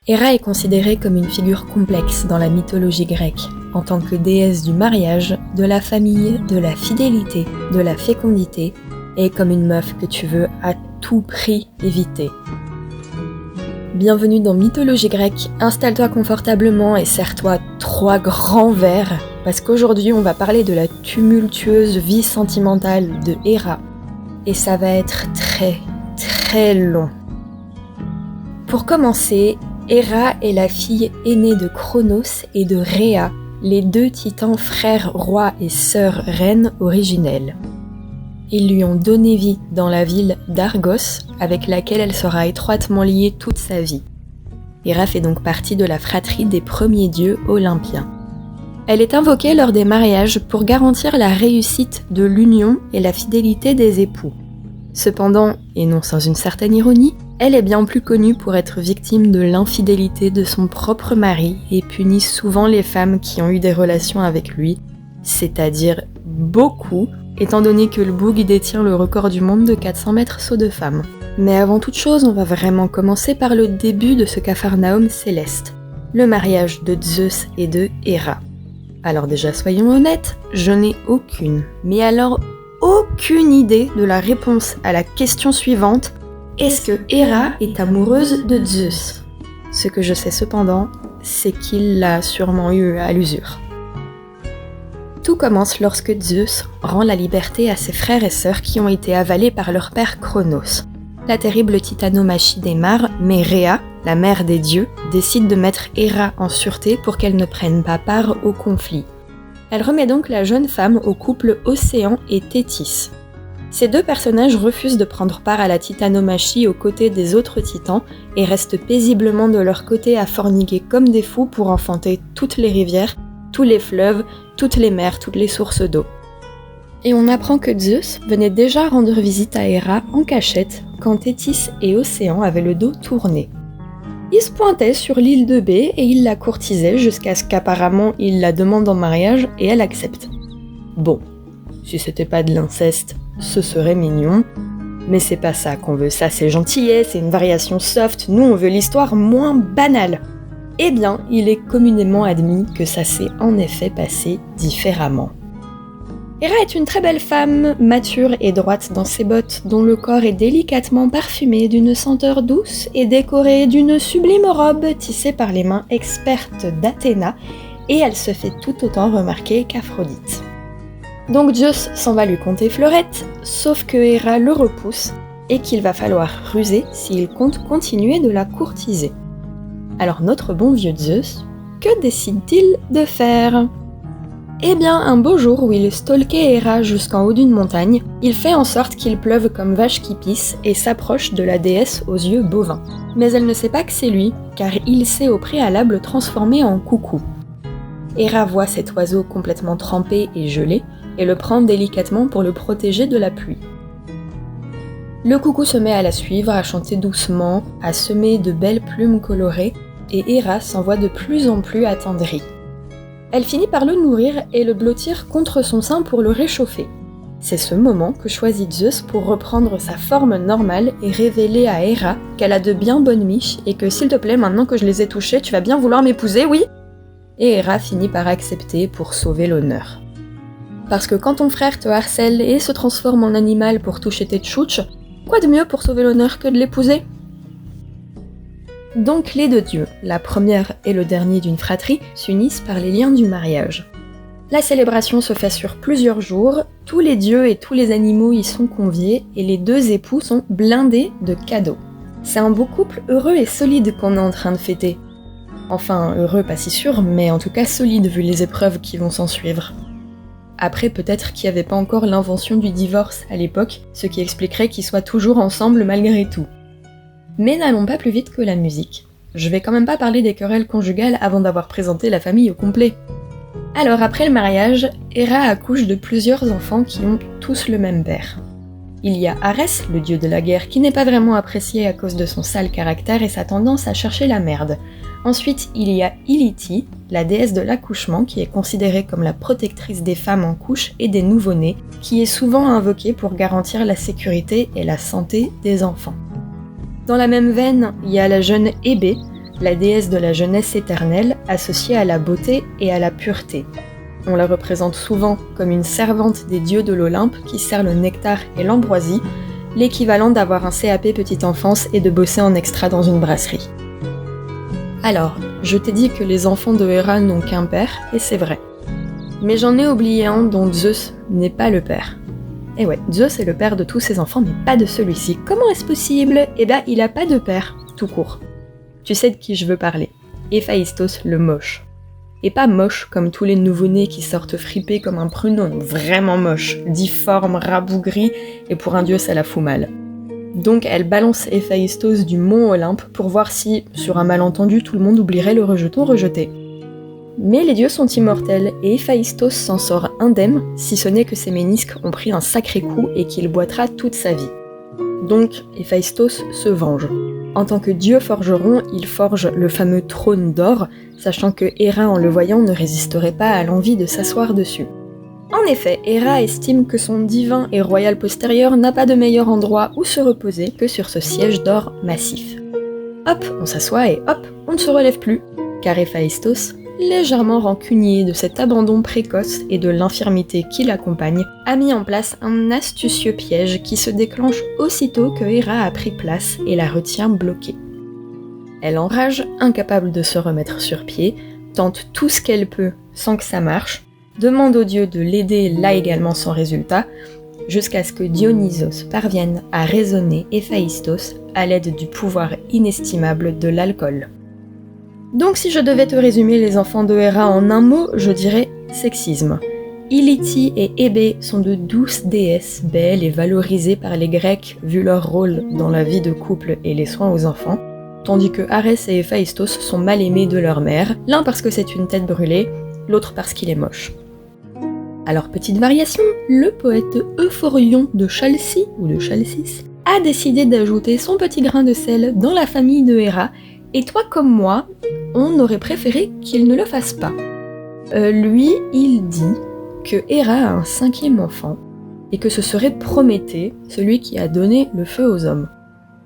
Héra est considérée comme une figure complexe dans la mythologie grecque, en tant que déesse du mariage, de la famille, de la fidélité, de la fécondité, et comme une meuf que tu veux à tout prix éviter. Bienvenue dans Mythologie grecque, installe-toi confortablement et serre-toi 3 grands verres, parce qu'aujourd'hui on va parler de la tumultueuse vie sentimentale de Héra, et ça va être très long. Pour commencer, Héra est la fille aînée de Cronos et de Rhéa, les 2 titans frères rois et sœurs reines originelles. Ils lui ont donné vie dans la ville d'Argos, avec laquelle elle sera étroitement liée toute sa vie. Héra fait donc partie de la fratrie des premiers dieux olympiens. Elle est invoquée lors des mariages pour garantir la réussite de l'union et la fidélité des époux. Cependant, et non sans une certaine ironie, elle est bien plus connue pour être victime de l'infidélité de son propre mari et punit souvent les femmes qui ont eu des relations avec lui, c'est-à-dire beaucoup, étant donné que le boug détient le record du monde de 400 mètres saut de femme. Mais avant toute chose, on va vraiment commencer par le début de ce capharnaüm céleste, le mariage de Zeus et de Héra. Alors déjà soyons honnêtes, je n'ai aucune idée de la réponse à la question suivante: est-ce que Héra est amoureuse de Zeus? Ce que je sais cependant, c'est qu'il l'a sûrement eu à l'usure. Tout commence lorsque Zeus rend la liberté à ses frères et sœurs qui ont été avalés par leur père Cronos. La terrible titanomachie démarre, mais Rhéa, la mère des dieux, décide de mettre Héra en sûreté pour qu'elle ne prenne pas part au conflit. Elle remet donc la jeune femme au couple Océan et Thétis. Ces 2 personnages refusent de prendre part à la titanomachie aux côtés des autres titans et restent paisiblement de leur côté à forniquer comme des fous pour enfanter toutes les rivières, tous les fleuves, toutes les mers, toutes les sources d'eau. Et on apprend que Zeus venait déjà rendre visite à Héra en cachette quand Thétis et Océan avaient le dos tourné. Il se pointait sur l'île de Bé et il la courtisait jusqu'à ce qu'apparemment il la demande en mariage et elle accepte. Bon, si c'était pas de l'inceste, ce serait mignon, mais c'est pas ça qu'on veut, ça c'est gentillet, c'est une variation soft, nous on veut l'histoire moins banale. Eh bien, il est communément admis que ça s'est en effet passé différemment. Héra est une très belle femme, mature et droite dans ses bottes, dont le corps est délicatement parfumé d'une senteur douce et décoré d'une sublime robe tissée par les mains expertes d'Athéna, et elle se fait tout autant remarquer qu'Aphrodite. Donc Zeus s'en va lui conter fleurette, sauf que Héra le repousse, et qu'il va falloir ruser s'il compte continuer de la courtiser. Alors notre bon vieux Zeus, que décide-t-il de faire ? Eh bien, un beau jour où il stalkait Héra jusqu'en haut d'une montagne, il fait en sorte qu'il pleuve comme vache qui pisse et s'approche de la déesse aux yeux bovins. Mais elle ne sait pas que c'est lui, car il s'est au préalable transformé en coucou. Héra voit cet oiseau complètement trempé et gelé, et le prend délicatement pour le protéger de la pluie. Le coucou se met à la suivre, à chanter doucement, à semer de belles plumes colorées, et Héra s'en voit de plus en plus attendrie. Elle finit par le nourrir et le blottir contre son sein pour le réchauffer. C'est ce moment que choisit Zeus pour reprendre sa forme normale et révéler à Héra qu'elle a de bien bonnes miches et que s'il te plaît, maintenant que je les ai touchées, tu vas bien vouloir m'épouser, oui ? Et Héra finit par accepter pour sauver l'honneur. Parce que quand ton frère te harcèle et se transforme en animal pour toucher tes tchouches, quoi de mieux pour sauver l'honneur que de l'épouser ? Donc les 2 dieux, la première et le dernier d'une fratrie, s'unissent par les liens du mariage. La célébration se fait sur plusieurs jours, tous les dieux et tous les animaux y sont conviés et les 2 époux sont blindés de cadeaux. C'est un beau couple heureux et solide qu'on est en train de fêter. Enfin, heureux pas si sûr, mais en tout cas solide vu les épreuves qui vont s'en suivre. Après, peut-être qu'il n'y avait pas encore l'invention du divorce à l'époque, ce qui expliquerait qu'ils soient toujours ensemble malgré tout. Mais n'allons pas plus vite que la musique. Je vais quand même pas parler des querelles conjugales avant d'avoir présenté la famille au complet. Alors après le mariage, Héra accouche de plusieurs enfants qui ont tous le même père. Il y a Arès, le dieu de la guerre, qui n'est pas vraiment apprécié à cause de son sale caractère et sa tendance à chercher la merde. Ensuite, il y a Iliti, la déesse de l'accouchement, qui est considérée comme la protectrice des femmes en couche et des nouveau-nés, qui est souvent invoquée pour garantir la sécurité et la santé des enfants. Dans la même veine, il y a la jeune Hébé, la déesse de la jeunesse éternelle associée à la beauté et à la pureté. On la représente souvent comme une servante des dieux de l'Olympe qui sert le nectar et l'ambroisie, l'équivalent d'avoir un CAP petite enfance et de bosser en extra dans une brasserie. Alors, je t'ai dit que les enfants de Héra n'ont qu'un père, et c'est vrai. Mais j'en ai oublié un dont Zeus n'est pas le père. Et ouais, Zeus est le père de tous ses enfants, mais pas de celui-ci. Comment est-ce possible ? Eh ben, il a pas de père, tout court. Tu sais de qui je veux parler. Héphaïstos le moche. Et pas moche comme tous les nouveau-nés qui sortent fripés comme un pruneau, vraiment moche, difforme, rabougri, et pour un dieu ça la fout mal. Donc elle balance Héphaïstos du mont Olympe pour voir si, sur un malentendu, tout le monde oublierait le rejeton rejeté. Mais les dieux sont immortels, et Héphaïstos s'en sort indemne, si ce n'est que ses ménisques ont pris un sacré coup et qu'il boitera toute sa vie. Donc Héphaïstos se venge. En tant que dieu forgeron, il forge le fameux trône d'or, sachant que Héra en le voyant ne résisterait pas à l'envie de s'asseoir dessus. En effet, Héra estime que son divin et royal postérieur n'a pas de meilleur endroit où se reposer que sur ce siège d'or massif. Hop, on s'assoit et hop, on ne se relève plus, car Héphaïstos, légèrement rancunier de cet abandon précoce et de l'infirmité qui l'accompagne, a mis en place un astucieux piège qui se déclenche aussitôt que Héra a pris place et la retient bloquée. Elle enrage, incapable de se remettre sur pied, tente tout ce qu'elle peut sans que ça marche, demande aux dieux de l'aider là également sans résultat, jusqu'à ce que Dionysos parvienne à raisonner Héphaïstos à l'aide du pouvoir inestimable de l'alcool. Donc si je devais te résumer les enfants de Héra en un mot, je dirais sexisme. Illiti et Hébé sont de douces déesses belles et valorisées par les Grecs vu leur rôle dans la vie de couple et les soins aux enfants, tandis que Arès et Héphaïstos sont mal aimés de leur mère, l'un parce que c'est une tête brûlée, l'autre parce qu'il est moche. Alors petite variation, le poète Euphorion de Chalcis, ou de Chalcis, a décidé d'ajouter son petit grain de sel dans la famille de Héra, et toi comme moi, on aurait préféré qu'il ne le fasse pas. Lui, il dit que Héra a un 5e enfant, et que ce serait Prométhée, celui qui a donné le feu aux hommes.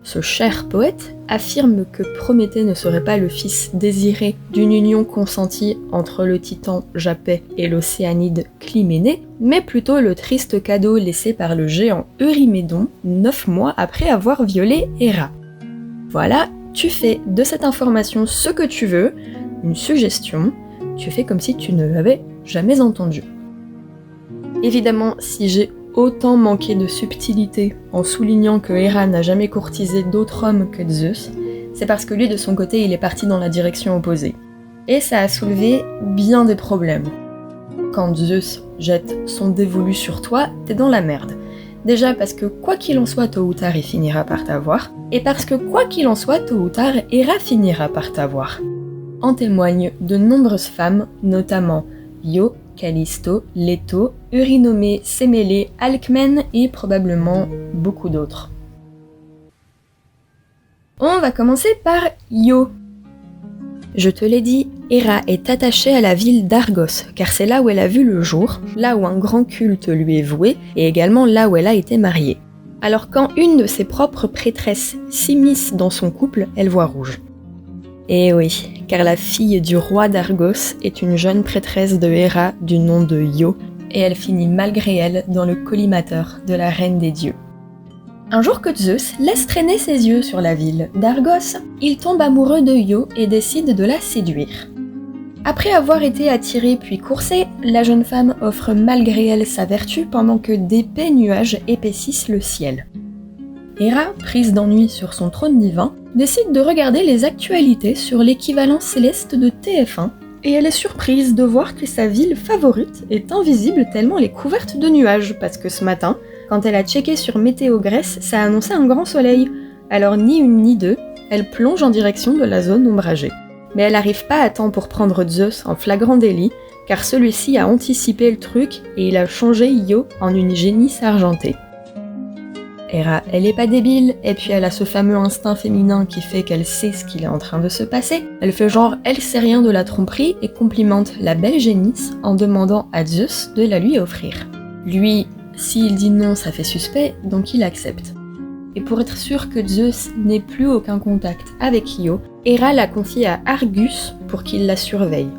Ce cher poète affirme que Prométhée ne serait pas le fils désiré d'une union consentie entre le titan Japet et l'océanide Clyménée, mais plutôt le triste cadeau laissé par le géant Eurymédon 9 mois après avoir violé Héra. Voilà, tu fais de cette information ce que tu veux, une suggestion, tu fais comme si tu ne l'avais jamais entendu. Évidemment, si j'ai autant manqué de subtilité en soulignant que Héra n'a jamais courtisé d'autre homme que Zeus, c'est parce que lui de son côté il est parti dans la direction opposée. Et ça a soulevé bien des problèmes. Quand Zeus jette son dévolu sur toi, t'es dans la merde. Déjà parce que quoi qu'il en soit, tôt ou tard il finira par t'avoir, et parce que quoi qu'il en soit, tôt ou tard, Héra finira par t'avoir. En témoignent de nombreuses femmes, notamment Io, Callisto, Leto, Eurynomée, Sémélé, Alcmène et probablement beaucoup d'autres. On va commencer par Io. Je te l'ai dit, Héra est attachée à la ville d'Argos, car c'est là où elle a vu le jour, là où un grand culte lui est voué, et également là où elle a été mariée. Alors quand une de ses propres prêtresses s'immisce dans son couple, elle voit rouge. Et oui, car la fille du roi d'Argos est une jeune prêtresse de Héra du nom de Io, et elle finit malgré elle dans le collimateur de la reine des dieux. Un jour que Zeus laisse traîner ses yeux sur la ville d'Argos, il tombe amoureux de Io et décide de la séduire. Après avoir été attirée puis coursée, la jeune femme offre malgré elle sa vertu pendant que d'épais nuages épaississent le ciel. Héra, prise d'ennui sur son trône divin, décide de regarder les actualités sur l'équivalent céleste de TF1, et elle est surprise de voir que sa ville favorite est invisible tellement elle est couverte de nuages, parce que ce matin, quand elle a checké sur Météo Grèce, ça annonçait un grand soleil. Alors ni une ni deux, elle plonge en direction de la zone ombragée. Mais elle n'arrive pas à temps pour prendre Zeus en flagrant délit, car celui-ci a anticipé le truc et il a changé Io en une génisse argentée. Héra, elle est pas débile, et puis elle a ce fameux instinct féminin qui fait qu'elle sait ce qu'il est en train de se passer. Elle fait genre, elle sait rien de la tromperie et complimente la belle génisse en demandant à Zeus de la lui offrir. Lui, s'il dit non, ça fait suspect, donc il accepte. et pour être sûr que Zeus n'ait plus aucun contact avec Io, Héra la confie à Argus pour qu'il la surveille.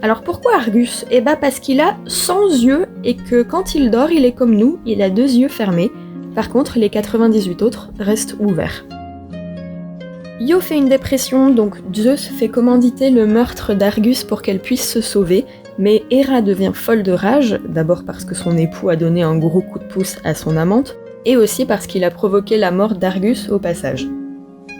Alors pourquoi Argus ? Eh ben parce qu'il a 100 yeux et que quand il dort, il est comme nous, il a 2 yeux fermés. Par contre, les 98 autres restent ouverts. Io fait une dépression, donc Zeus fait commanditer le meurtre d'Argus pour qu'elle puisse se sauver, mais Héra devient folle de rage, d'abord parce que son époux a donné un gros coup de pouce à son amante, et aussi parce qu'il a provoqué la mort d'Argus au passage.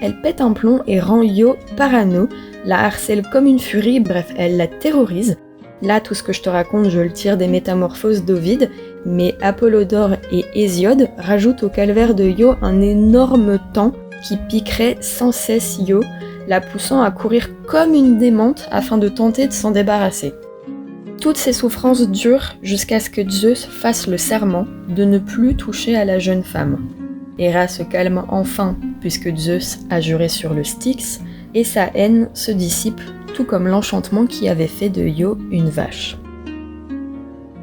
Elle pète un plomb et rend Io parano, la harcèle comme une furie, bref, elle la terrorise. Là, tout ce que je te raconte, je le tire des métamorphoses d'Ovide, mais Apollodore et Hésiode rajoutent au calvaire de Io un énorme taon qui piquerait sans cesse Io, la poussant à courir comme une démente afin de tenter de s'en débarrasser. Toutes ces souffrances durent jusqu'à ce que Zeus fasse le serment de ne plus toucher à la jeune femme. Héra se calme enfin, puisque Zeus a juré sur le Styx, et sa haine se dissipe, tout comme l'enchantement qui avait fait de Io une vache.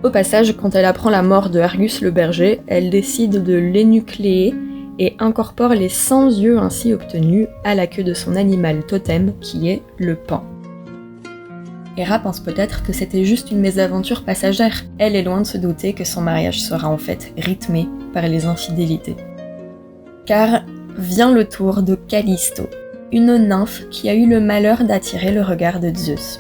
Au passage, quand elle apprend la mort de Argus le berger, elle décide de l'énucléer et incorpore les 100 yeux ainsi obtenus à la queue de son animal totem, qui est le paon. Héra pense peut-être que c'était juste une mésaventure passagère. Elle est loin de se douter que son mariage sera en fait rythmé par les infidélités. Car vient le tour de Callisto, une nymphe qui a eu le malheur d'attirer le regard de Zeus.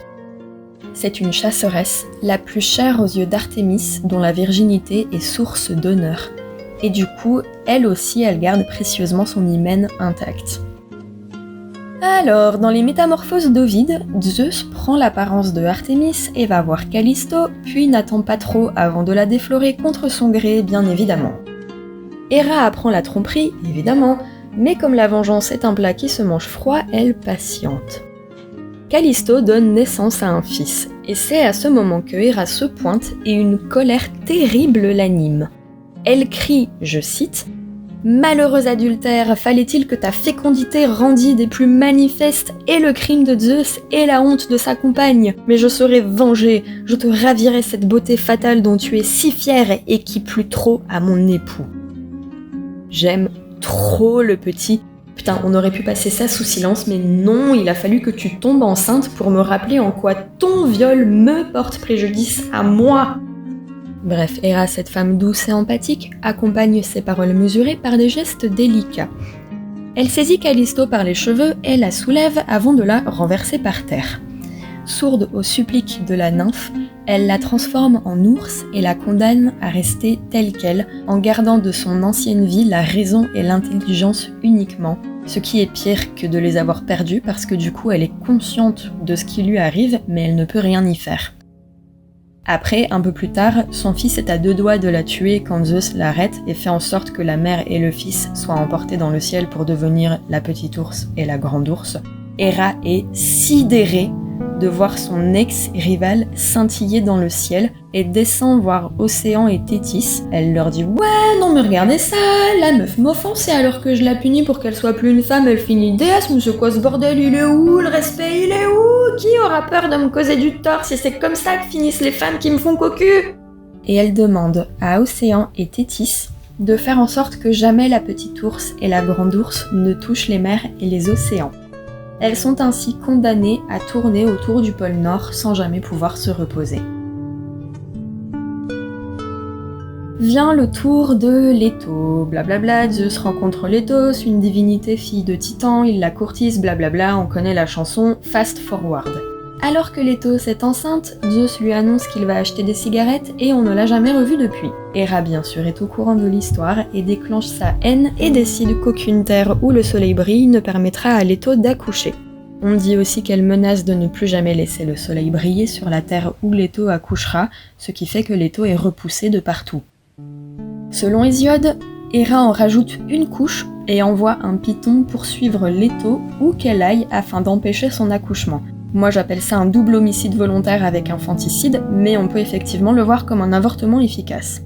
C'est une chasseresse, la plus chère aux yeux d'Artémis, dont la virginité est source d'honneur. Et du coup, elle aussi, elle garde précieusement son hymen intact. Alors, dans les métamorphoses d'Ovide, Zeus prend l'apparence de Artémis et va voir Callisto, puis n'attend pas trop avant de la déflorer contre son gré, bien évidemment. Héra apprend la tromperie, évidemment, mais comme la vengeance est un plat qui se mange froid, elle patiente. Callisto donne naissance à un fils, et c'est à ce moment que Héra se pointe et une colère terrible l'anime. Elle crie, je cite, « Malheureux adultère, fallait-il que ta fécondité rendît des plus manifestes et le crime de Zeus et la honte de sa compagne, mais je serai vengée, je te ravirai cette beauté fatale dont tu es si fière et qui plut trop à mon époux. » J'aime trop le petit. Putain, on aurait pu passer ça sous silence, mais non, il a fallu que tu tombes enceinte pour me rappeler en quoi ton viol me porte préjudice à moi. Bref, Héra, cette femme douce et empathique, accompagne ses paroles mesurées par des gestes délicats. Elle saisit Callisto par les cheveux et la soulève avant de la renverser par terre. Sourde aux suppliques de la nymphe, elle la transforme en ours et la condamne à rester telle qu'elle, en gardant de son ancienne vie la raison et l'intelligence uniquement, ce qui est pire que de les avoir perdues parce que du coup elle est consciente de ce qui lui arrive, mais elle ne peut rien y faire. Après, un peu plus tard, son fils est à 2 doigts de la tuer quand Zeus l'arrête et fait en sorte que la mère et le fils soient emportés dans le ciel pour devenir la petite ours et la grande ours. Héra est sidérée de voir son ex-rival scintiller dans le ciel et descend voir Océan et Thétis. Elle leur dit « Ouais, non mais regardez ça, la meuf m'offensait alors que je la punis pour qu'elle soit plus une femme, elle finit déesse, mais c'est quoi ce bordel, il est où le respect, il est où? Qui aura peur de me causer du tort si c'est comme ça que finissent les femmes qui me font cocu ?» Et elle demande à Océan et Thétis de faire en sorte que jamais la petite ours et la grande ours ne touchent les mers et les océans. Elles sont ainsi condamnées à tourner autour du pôle Nord sans jamais pouvoir se reposer. Vient le tour de Leto, blablabla, Zeus rencontre Letos, une divinité fille de Titan, il la courtise, blablabla, on connaît la chanson Fast Forward. Alors que Letos est enceinte, Zeus lui annonce qu'il va acheter des cigarettes et on ne l'a jamais revu depuis. Héra bien sûr est au courant de l'histoire et déclenche sa haine et décide qu'aucune terre où le soleil brille ne permettra à Leto d'accoucher. On dit aussi qu'elle menace de ne plus jamais laisser le soleil briller sur la terre où Leto accouchera, ce qui fait que Leto est repoussé de partout. Selon Hésiode, Héra en rajoute une couche et envoie un python poursuivre Leto où qu'elle aille afin d'empêcher son accouchement. Moi j'appelle ça un double homicide volontaire avec infanticide, mais on peut effectivement le voir comme un avortement efficace.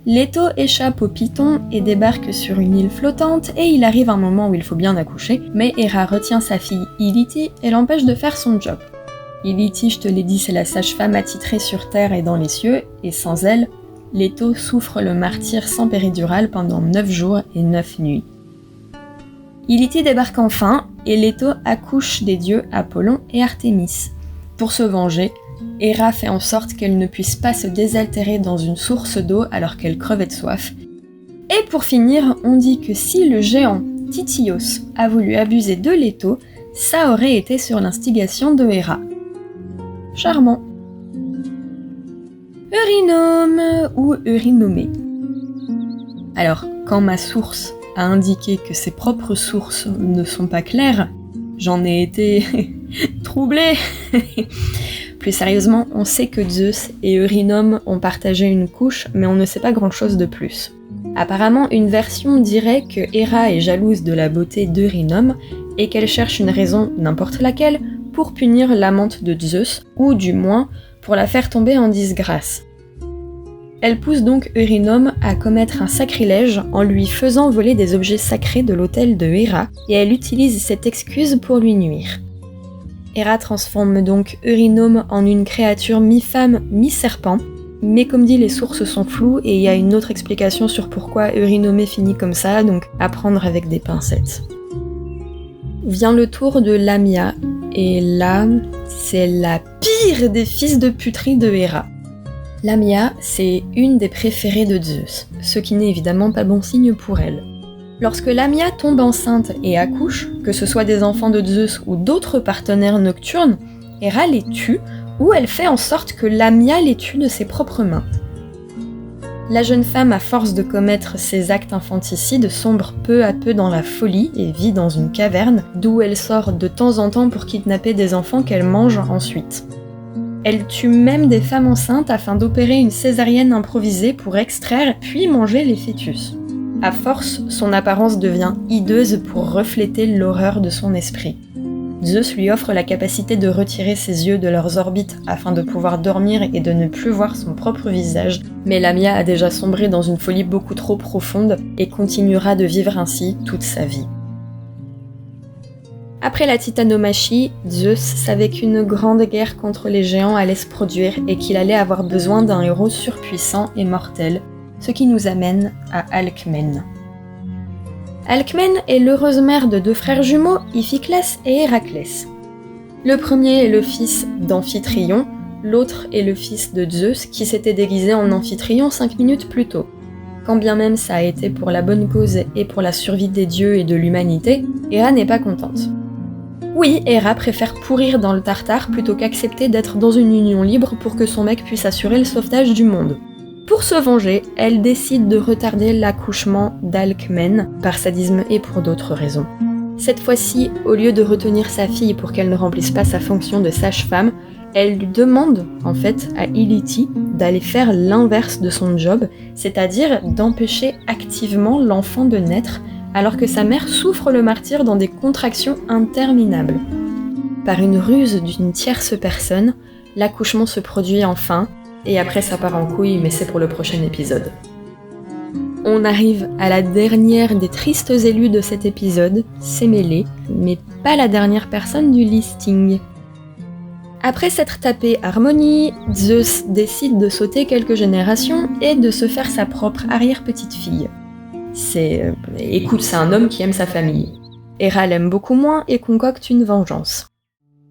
Leto échappe au python et débarque sur une île flottante et il arrive un moment où il faut bien accoucher, mais Héra retient sa fille Illiti et l'empêche de faire son job. Illiti, je te l'ai dit, c'est la sage-femme attitrée sur terre et dans les cieux, et sans elle, Leto souffre le martyre sans péridurale pendant 9 jours et 9 nuits. Ilytie débarque enfin et Leto accouche des dieux Apollon et Artémis. Pour se venger, Héra fait en sorte qu'elle ne puisse pas se désaltérer dans une source d'eau alors qu'elle crevait de soif. Et pour finir, on dit que si le géant Tityos a voulu abuser de Leto, ça aurait été sur l'instigation de Héra. Charmant. Eurynome ou Eurynomée. Alors, quand ma source a indiqué que ses propres sources ne sont pas claires, j'en ai été troublée. Plus sérieusement, on sait que Zeus et Eurynome ont partagé une couche, mais on ne sait pas grand-chose de plus. Apparemment, une version dirait que Héra est jalouse de la beauté d'Eurynome et qu'elle cherche une raison, n'importe laquelle, pour punir l'amante de Zeus, ou du moins pour la faire tomber en disgrâce. Elle pousse donc Eurynome à commettre un sacrilège en lui faisant voler des objets sacrés de l'autel de Héra, et elle utilise cette excuse pour lui nuire. Héra transforme donc Eurynome en une créature mi-femme, mi-serpent, mais comme dit, les sources sont floues et il y a une autre explication sur pourquoi Eurynomée finit comme ça, donc à prendre avec des pincettes. Vient le tour de Lamia, et là, c'est la pire des fils de puterie de Héra. Lamia, c'est une des préférées de Zeus, ce qui n'est évidemment pas bon signe pour elle. Lorsque Lamia tombe enceinte et accouche, que ce soit des enfants de Zeus ou d'autres partenaires nocturnes, Héra les tue, ou elle fait en sorte que Lamia les tue de ses propres mains. La jeune femme, à force de commettre ces actes infanticides, sombre peu à peu dans la folie et vit dans une caverne, d'où elle sort de temps en temps pour kidnapper des enfants qu'elle mange ensuite. Elle tue même des femmes enceintes afin d'opérer une césarienne improvisée pour extraire puis manger les fœtus. À force, son apparence devient hideuse pour refléter l'horreur de son esprit. Zeus lui offre la capacité de retirer ses yeux de leurs orbites afin de pouvoir dormir et de ne plus voir son propre visage, mais Lamia a déjà sombré dans une folie beaucoup trop profonde et continuera de vivre ainsi toute sa vie. Après la titanomachie, Zeus savait qu'une grande guerre contre les géants allait se produire et qu'il allait avoir besoin d'un héros surpuissant et mortel, ce qui nous amène à Alcmène. Alcmène est l'heureuse mère de deux frères jumeaux, Iphiclès et Héraclès. Le premier est le fils d'Amphitryon, l'autre est le fils de Zeus qui s'était déguisé en Amphitryon 5 minutes plus tôt. Quand bien même ça a été pour la bonne cause et pour la survie des dieux et de l'humanité, Héra n'est pas contente. Oui, Héra préfère pourrir dans le Tartare plutôt qu'accepter d'être dans une union libre pour que son mec puisse assurer le sauvetage du monde. Pour se venger, elle décide de retarder l'accouchement d'Alcmène, par sadisme et pour d'autres raisons. Cette fois-ci, au lieu de retenir sa fille pour qu'elle ne remplisse pas sa fonction de sage-femme, elle lui demande en fait à Ilytie d'aller faire l'inverse de son job, c'est-à-dire d'empêcher activement l'enfant de naître, alors que sa mère souffre le martyre dans des contractions interminables. Par une ruse d'une tierce personne, l'accouchement se produit enfin, et après ça part en couille, mais c'est pour le prochain épisode. On arrive à la dernière des tristes élus de cet épisode, Sémélé, mais pas la dernière personne du listing. Après s'être tapé Harmonie, Zeus décide de sauter quelques générations et de se faire sa propre arrière-petite-fille. Écoute, c'est un homme qui aime sa famille. Héra l'aime beaucoup moins et concocte une vengeance.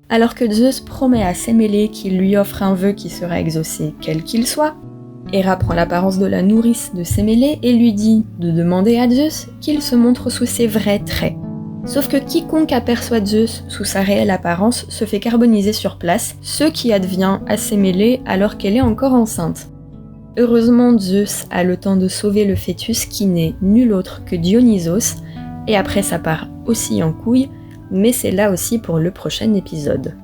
Alors que Zeus promet à Sémélé qu'il lui offre un vœu qui sera exaucé quel qu'il soit, Héra prend l'apparence de la nourrice de Sémélé et lui dit de demander à Zeus qu'il se montre sous ses vrais traits. Sauf que quiconque aperçoit Zeus sous sa réelle apparence se fait carboniser sur place, ce qui advient à Sémélé alors qu'elle est encore enceinte. Heureusement, Zeus a le temps de sauver le fœtus qui n'est nul autre que Dionysos, et après ça part aussi en couille, mais c'est là aussi pour le prochain épisode.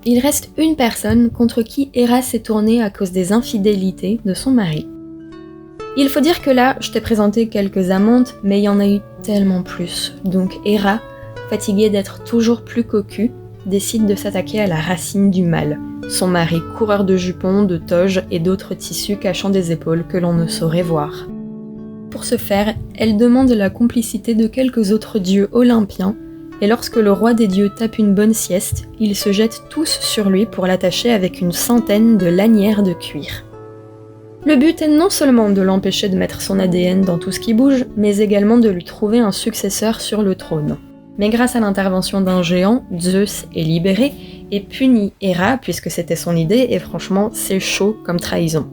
Il reste une personne contre qui Héra s'est tournée à cause des infidélités de son mari. Il faut dire que là, je t'ai présenté quelques amantes, mais il y en a eu tellement plus, donc Héra, fatiguée d'être toujours plus cocu, décide de s'attaquer à la racine du mal, son mari coureur de jupons, de toges et d'autres tissus cachant des épaules que l'on ne saurait voir. Pour ce faire, elle demande la complicité de quelques autres dieux olympiens, et lorsque le roi des dieux tape une bonne sieste, ils se jettent tous sur lui pour l'attacher avec une centaine de lanières de cuir. Le but est non seulement de l'empêcher de mettre son ADN dans tout ce qui bouge, mais également de lui trouver un successeur sur le trône. Mais grâce à l'intervention d'un géant, Zeus est libéré et punit Héra puisque c'était son idée et franchement c'est chaud comme trahison.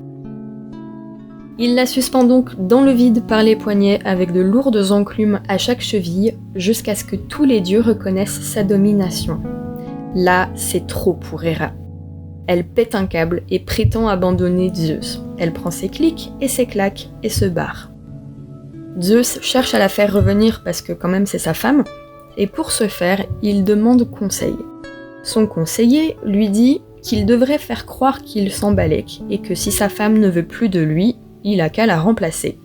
Il la suspend donc dans le vide par les poignets avec de lourdes enclumes à chaque cheville jusqu'à ce que tous les dieux reconnaissent sa domination. Là, c'est trop pour Héra. Elle pète un câble et prétend abandonner Zeus. Elle prend ses clics et ses claques et se barre. Zeus cherche à la faire revenir parce que quand même c'est sa femme, et pour ce faire, il demande conseil. Son conseiller lui dit qu'il devrait faire croire qu'il s'en balèque et que si sa femme ne veut plus de lui, il a qu'à la remplacer.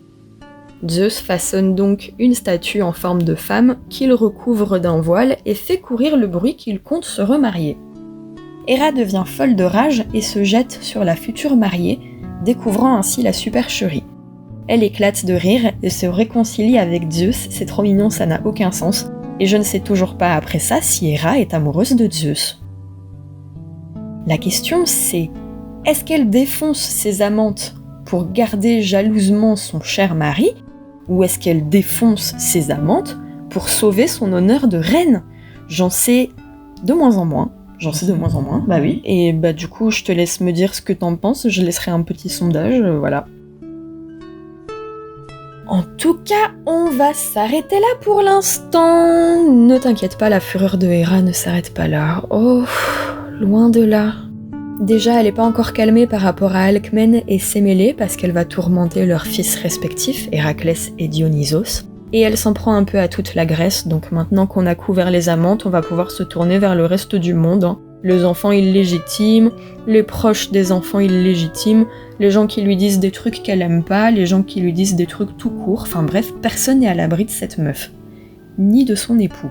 Zeus façonne donc une statue en forme de femme qu'il recouvre d'un voile et fait courir le bruit qu'il compte se remarier. Héra devient folle de rage et se jette sur la future mariée, découvrant ainsi la supercherie. Elle éclate de rire et se réconcilie avec Zeus, c'est trop mignon, ça n'a aucun sens, et je ne sais toujours pas après ça si Héra est amoureuse de Zeus. La question c'est, est-ce qu'elle défonce ses amantes pour garder jalousement son cher mari, ou est-ce qu'elle défonce ses amantes pour sauver son honneur de reine ? J'en sais de moins en moins. Bah oui. Et bah du coup, je te laisse me dire ce que t'en penses, je laisserai un petit sondage, voilà. En tout cas, on va s'arrêter là pour l'instant. Ne t'inquiète pas, la fureur de Héra ne s'arrête pas là. Oh, loin de là. Déjà, elle n'est pas encore calmée par rapport à Alcmène et Sémélé parce qu'elle va tourmenter leurs fils respectifs, Héraclès et Dionysos. Et elle s'en prend un peu à toute la Grèce, donc maintenant qu'on a couvert les amantes, on va pouvoir se tourner vers le reste du monde. Les enfants illégitimes, les proches des enfants illégitimes, les gens qui lui disent des trucs qu'elle aime pas, les gens qui lui disent des trucs tout court, enfin bref, personne n'est à l'abri de cette meuf. Ni de son époux.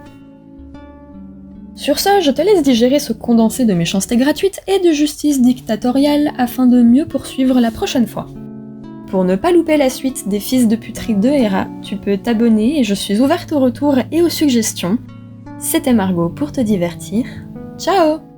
Sur ce, je te laisse digérer ce condensé de méchanceté gratuite et de justice dictatoriale afin de mieux poursuivre la prochaine fois. Pour ne pas louper la suite des fils de puterie de Héra, tu peux t'abonner et je suis ouverte aux retours et aux suggestions. C'était Margot pour te divertir. Ciao!